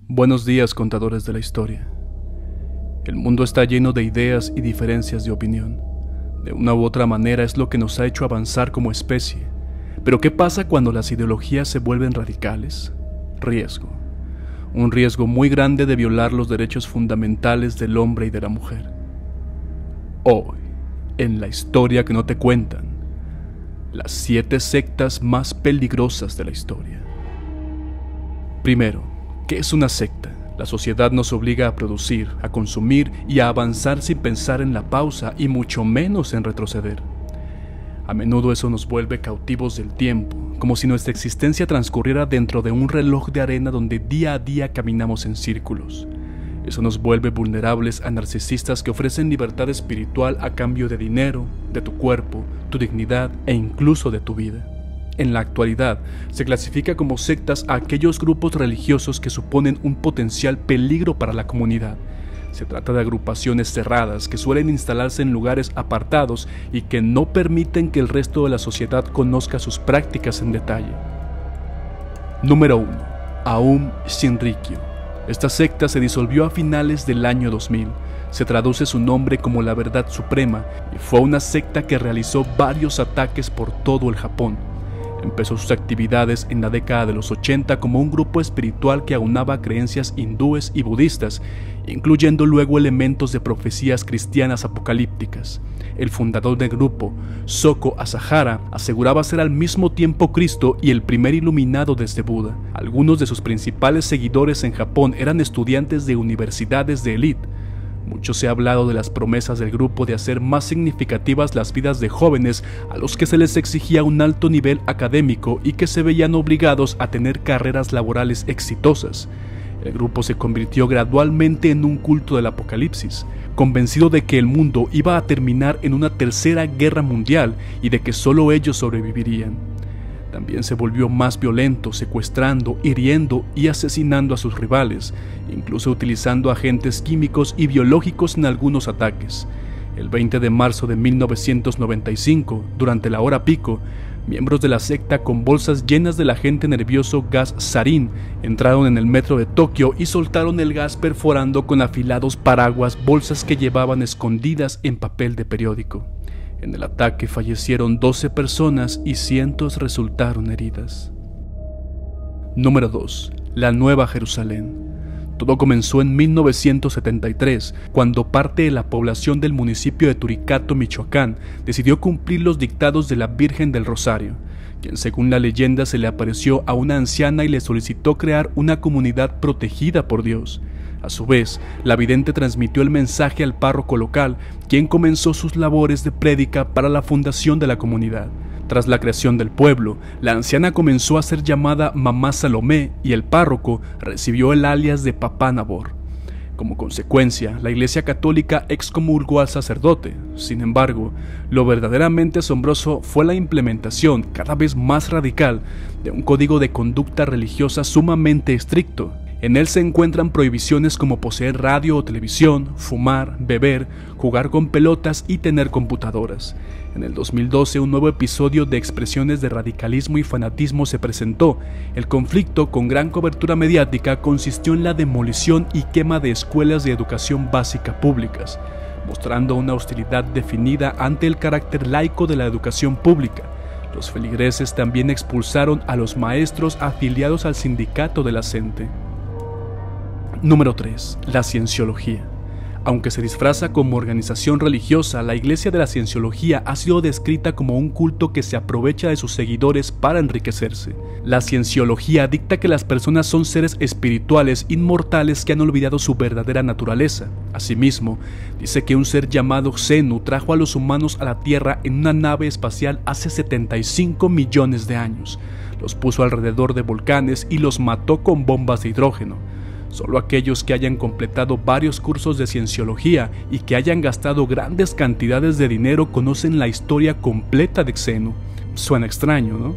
Buenos días, contadores de la historia. El mundo está lleno de ideas y diferencias de opinión. De una u otra manera es lo que nos ha hecho avanzar como especie. Pero ¿qué pasa cuando las ideologías se vuelven radicales? Riesgo. Un riesgo muy grande de violar los derechos fundamentales del hombre y de la mujer. Hoy, en la historia que no te cuentan, las 7 sectas más peligrosas de la historia. Primero, ¿qué es una secta? La sociedad nos obliga a producir, a consumir y a avanzar sin pensar en la pausa y mucho menos en retroceder. A menudo eso nos vuelve cautivos del tiempo, como si nuestra existencia transcurriera dentro de un reloj de arena donde día a día caminamos en círculos. Eso nos vuelve vulnerables a narcisistas que ofrecen libertad espiritual a cambio de dinero, de tu cuerpo, tu dignidad e incluso de tu vida. En la actualidad, se clasifica como sectas a aquellos grupos religiosos que suponen un potencial peligro para la comunidad. Se trata de agrupaciones cerradas que suelen instalarse en lugares apartados y que no permiten que el resto de la sociedad conozca sus prácticas en detalle. Número 1. Aum Shinrikyo. Esta secta se disolvió a finales del año 2000. Se traduce su nombre como la verdad suprema y fue una secta que realizó varios ataques por todo el Japón. Empezó sus actividades en la década de los 80 como un grupo espiritual que aunaba creencias hindúes y budistas, incluyendo luego elementos de profecías cristianas apocalípticas. El fundador del grupo, Shoko Asahara, aseguraba ser al mismo tiempo Cristo y el primer iluminado desde Buda. Algunos de sus principales seguidores en Japón eran estudiantes de universidades de élite. Mucho se ha hablado de las promesas del grupo de hacer más significativas las vidas de jóvenes a los que se les exigía un alto nivel académico y que se veían obligados a tener carreras laborales exitosas. El grupo se convirtió gradualmente en un culto del apocalipsis, convencido de que el mundo iba a terminar en una tercera guerra mundial y de que solo ellos sobrevivirían. También se volvió más violento, secuestrando, hiriendo y asesinando a sus rivales, incluso utilizando agentes químicos y biológicos en algunos ataques. El 20 de marzo de 1995, durante la hora pico, miembros de la secta con bolsas llenas del agente nervioso gas sarin entraron en el metro de Tokio y soltaron el gas perforando con afilados paraguas bolsas que llevaban escondidas en papel de periódico. En el ataque fallecieron 12 personas y cientos resultaron heridas. Número 2. La Nueva Jerusalén. Todo comenzó en 1973, cuando parte de la población del municipio de Turicato, Michoacán, decidió cumplir los dictados de la Virgen del Rosario, quien según la leyenda se le apareció a una anciana y le solicitó crear una comunidad protegida por Dios. A su vez, la vidente transmitió el mensaje al párroco local, quien comenzó sus labores de prédica para la fundación de la comunidad. Tras la creación del pueblo, la anciana comenzó a ser llamada Mamá Salomé y el párroco recibió el alias de Papá Nabor. Como consecuencia, la Iglesia Católica excomulgó al sacerdote. Sin embargo, lo verdaderamente asombroso fue la implementación cada vez más radical de un código de conducta religiosa sumamente estricto. En él se encuentran prohibiciones como poseer radio o televisión, fumar, beber, jugar con pelotas y tener computadoras. En el 2012 un nuevo episodio de expresiones de radicalismo y fanatismo se presentó. El conflicto, con gran cobertura mediática, consistió en la demolición y quema de escuelas de educación básica públicas, mostrando una hostilidad definida ante el carácter laico de la educación pública. Los feligreses también expulsaron a los maestros afiliados al sindicato de la CENTE. Número 3. La Cienciología. Aunque se disfraza como organización religiosa, la Iglesia de la Cienciología ha sido descrita como un culto que se aprovecha de sus seguidores para enriquecerse. La Cienciología dicta que las personas son seres espirituales inmortales que han olvidado su verdadera naturaleza. Asimismo, dice que un ser llamado Xenu trajo a los humanos a la Tierra en una nave espacial hace 75 millones de años. Los puso alrededor de volcanes y los mató con bombas de hidrógeno. Solo aquellos que hayan completado varios cursos de cienciología y que hayan gastado grandes cantidades de dinero conocen la historia completa de Xenu. Suena extraño, ¿no?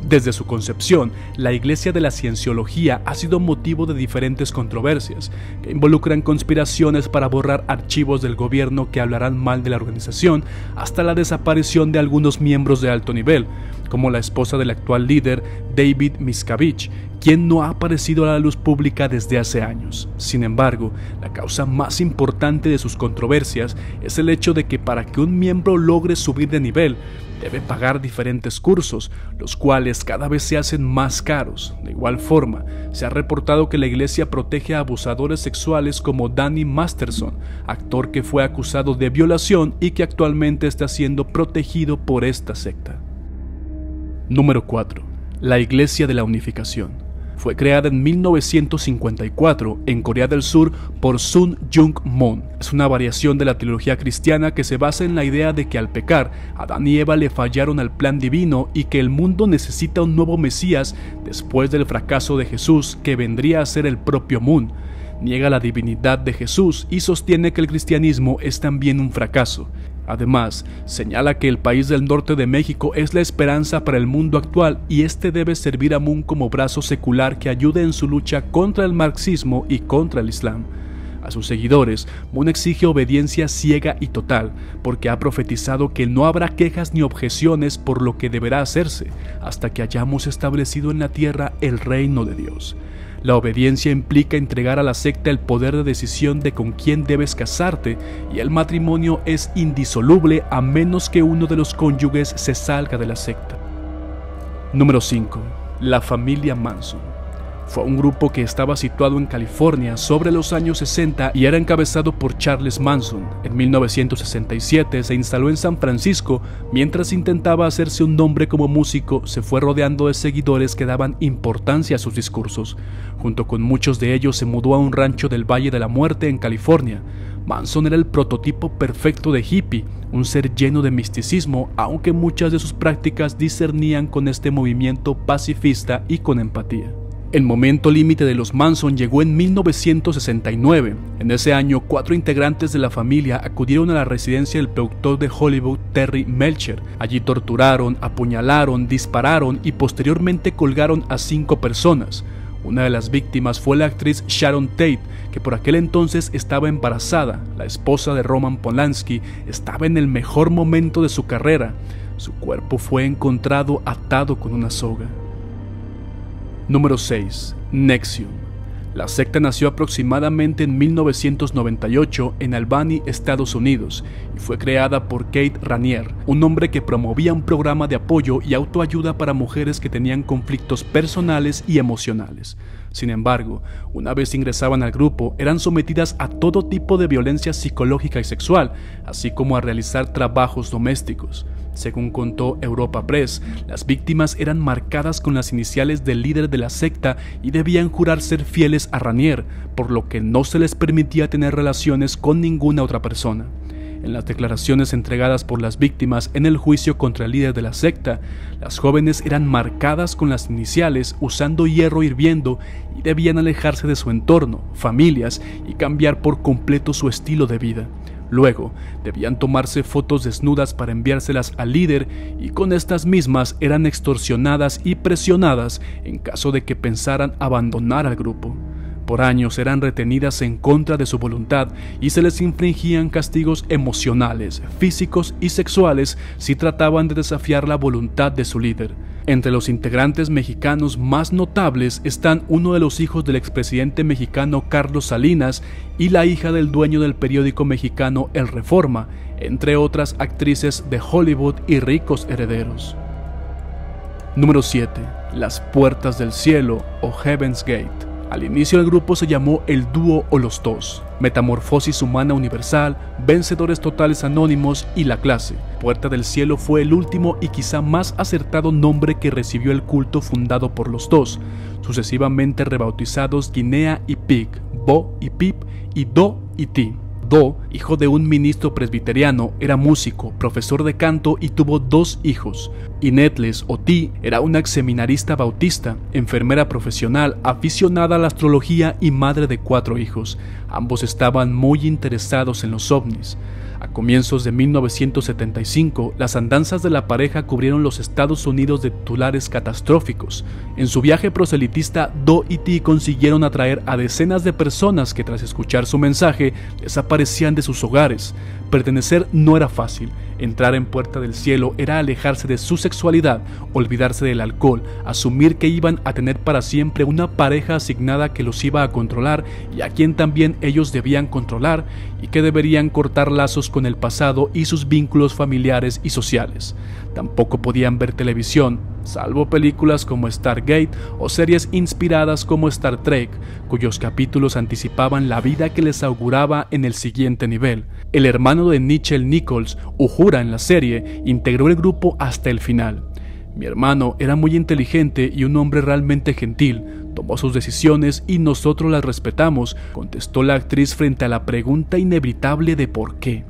Desde su concepción, la Iglesia de la Cienciología ha sido motivo de diferentes controversias, que involucran conspiraciones para borrar archivos del gobierno que hablarán mal de la organización, hasta la desaparición de algunos miembros de alto nivel, como la esposa del actual líder, David Miscavige, quien no ha aparecido a la luz pública desde hace años. Sin embargo, la causa más importante de sus controversias es el hecho de que para que un miembro logre subir de nivel, debe pagar diferentes cursos, los cuales cada vez se hacen más caros. De igual forma, se ha reportado que la iglesia protege a abusadores sexuales como Danny Masterson, actor que fue acusado de violación y que actualmente está siendo protegido por esta secta. Número 4. La Iglesia de la Unificación. Fue creada en 1954 en Corea del Sur por Sun Jung Moon. Es una variación de la teología cristiana que se basa en la idea de que al pecar, Adán y Eva le fallaron al plan divino y que el mundo necesita un nuevo Mesías después del fracaso de Jesús, que vendría a ser el propio Moon. Niega la divinidad de Jesús y sostiene que el cristianismo es también un fracaso. Además, señala que el país del norte de México es la esperanza para el mundo actual y este debe servir a Moon como brazo secular que ayude en su lucha contra el marxismo y contra el Islam. A sus seguidores, Moon exige obediencia ciega y total, porque ha profetizado que no habrá quejas ni objeciones por lo que deberá hacerse, hasta que hayamos establecido en la tierra el reino de Dios. La obediencia implica entregar a la secta el poder de decisión de con quién debes casarte, y el matrimonio es indisoluble a menos que uno de los cónyuges se salga de la secta. Número 5. La familia Manson. Fue un grupo que estaba situado en California sobre los años 60 y era encabezado por Charles Manson. En 1967 se instaló en San Francisco. Mientras intentaba hacerse un nombre como músico, se fue rodeando de seguidores que daban importancia a sus discursos. Junto con muchos de ellos se mudó a un rancho del Valle de la Muerte en California. Manson era el prototipo perfecto de hippie, un ser lleno de misticismo, aunque muchas de sus prácticas discernían con este movimiento pacifista y con empatía. El momento límite de los Manson llegó en 1969. En ese año, 4 integrantes de la familia acudieron a la residencia del productor de Hollywood, Terry Melcher. Allí torturaron, apuñalaron, dispararon y posteriormente colgaron a 5 personas. Una de las víctimas fue la actriz Sharon Tate, que por aquel entonces estaba embarazada. La esposa de Roman Polanski estaba en el mejor momento de su carrera. Su cuerpo fue encontrado atado con una soga. Número 6. NXIVM. La secta nació aproximadamente en 1998 en Albany, Estados Unidos, y fue creada por Kate Raniere, un hombre que promovía un programa de apoyo y autoayuda para mujeres que tenían conflictos personales y emocionales. Sin embargo, una vez ingresaban al grupo, eran sometidas a todo tipo de violencia psicológica y sexual, así como a realizar trabajos domésticos. Según contó Europa Press, las víctimas eran marcadas con las iniciales del líder de la secta y debían jurar ser fieles a Raniere, por lo que no se les permitía tener relaciones con ninguna otra persona. En las declaraciones entregadas por las víctimas en el juicio contra el líder de la secta, las jóvenes eran marcadas con las iniciales usando hierro hirviendo y debían alejarse de su entorno, familias y cambiar por completo su estilo de vida. Luego, debían tomarse fotos desnudas para enviárselas al líder y con estas mismas eran extorsionadas y presionadas en caso de que pensaran abandonar al grupo. Por años eran retenidas en contra de su voluntad y se les infligían castigos emocionales, físicos y sexuales si trataban de desafiar la voluntad de su líder. Entre los integrantes mexicanos más notables están uno de los hijos del expresidente mexicano Carlos Salinas y la hija del dueño del periódico mexicano El Reforma, entre otras actrices de Hollywood y ricos herederos. Número 7. Las Puertas del Cielo o Heaven's Gate. Al inicio el grupo se llamó El Dúo o Los Dos, Metamorfosis Humana Universal, Vencedores Totales Anónimos y La Clase. Puerta del Cielo fue el último y quizá más acertado nombre que recibió el culto fundado por los dos, sucesivamente rebautizados Guinea y Pig, Bo y Pip y Do y Ti. Do, hijo de un ministro presbiteriano, era músico, profesor de canto y tuvo 2 hijos. Y Nettles o Ti era una exseminarista bautista, enfermera profesional, aficionada a la astrología y madre de 4 hijos. Ambos estaban muy interesados en los ovnis. A comienzos de 1975, las andanzas de la pareja cubrieron los Estados Unidos de titulares catastróficos. En su viaje proselitista, Do y Ti consiguieron atraer a decenas de personas que tras escuchar su mensaje desaparecían de sus hogares, Pertenecer no era fácil. Entrar en Puerta del Cielo era alejarse de su sexualidad, olvidarse del alcohol, asumir que iban a tener para siempre una pareja asignada que los iba a controlar y a quien también ellos debían controlar, y que deberían cortar lazos con el pasado y sus vínculos familiares y sociales. Tampoco podían ver televisión, salvo películas como Stargate o series inspiradas como Star Trek, cuyos capítulos anticipaban la vida que les auguraba en el siguiente nivel. El hermano de Nichelle Nichols, Uhura en la serie, integró el grupo hasta el final. Mi hermano era muy inteligente y un hombre realmente gentil. Tomó sus decisiones y nosotros las respetamos, contestó la actriz frente a la pregunta inevitable de por qué.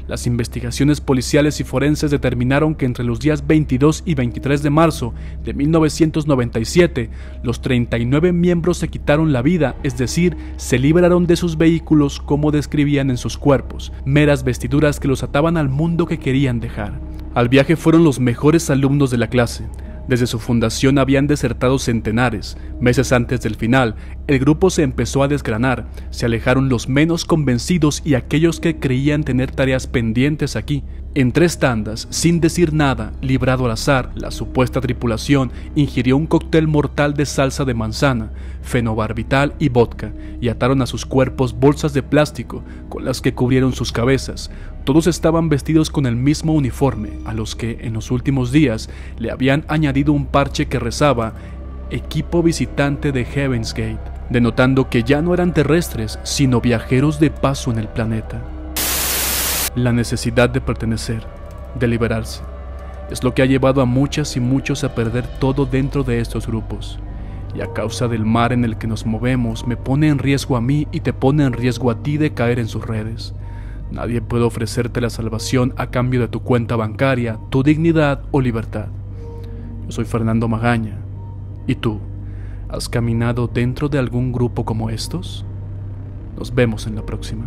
Las investigaciones policiales y forenses determinaron que entre los días 22 y 23 de marzo de 1997, los 39 miembros se quitaron la vida, es decir, se liberaron de sus vehículos como describían en sus cuerpos, meras vestiduras que los ataban al mundo que querían dejar. Al viaje fueron los mejores alumnos de la clase. Desde su fundación habían desertado centenares. Meses antes del final, el grupo se empezó a desgranar. Se alejaron los menos convencidos y aquellos que creían tener tareas pendientes aquí. En 3 tandas, sin decir nada, librado al azar, la supuesta tripulación ingirió un cóctel mortal de salsa de manzana, fenobarbital y vodka, y ataron a sus cuerpos bolsas de plástico con las que cubrieron sus cabezas. Todos estaban vestidos con el mismo uniforme, a los que en los últimos días le habían añadido un parche que rezaba "Equipo visitante de Heaven's Gate", denotando que ya no eran terrestres, sino viajeros de paso en el planeta. La necesidad de pertenecer, de liberarse, es lo que ha llevado a muchas y muchos a perder todo dentro de estos grupos. Y a causa del mar en el que nos movemos, me pone en riesgo a mí y te pone en riesgo a ti de caer en sus redes. Nadie puede ofrecerte la salvación a cambio de tu cuenta bancaria, tu dignidad o libertad. Yo soy Fernando Magaña. ¿Y tú? ¿Has caminado dentro de algún grupo como estos? Nos vemos en la próxima.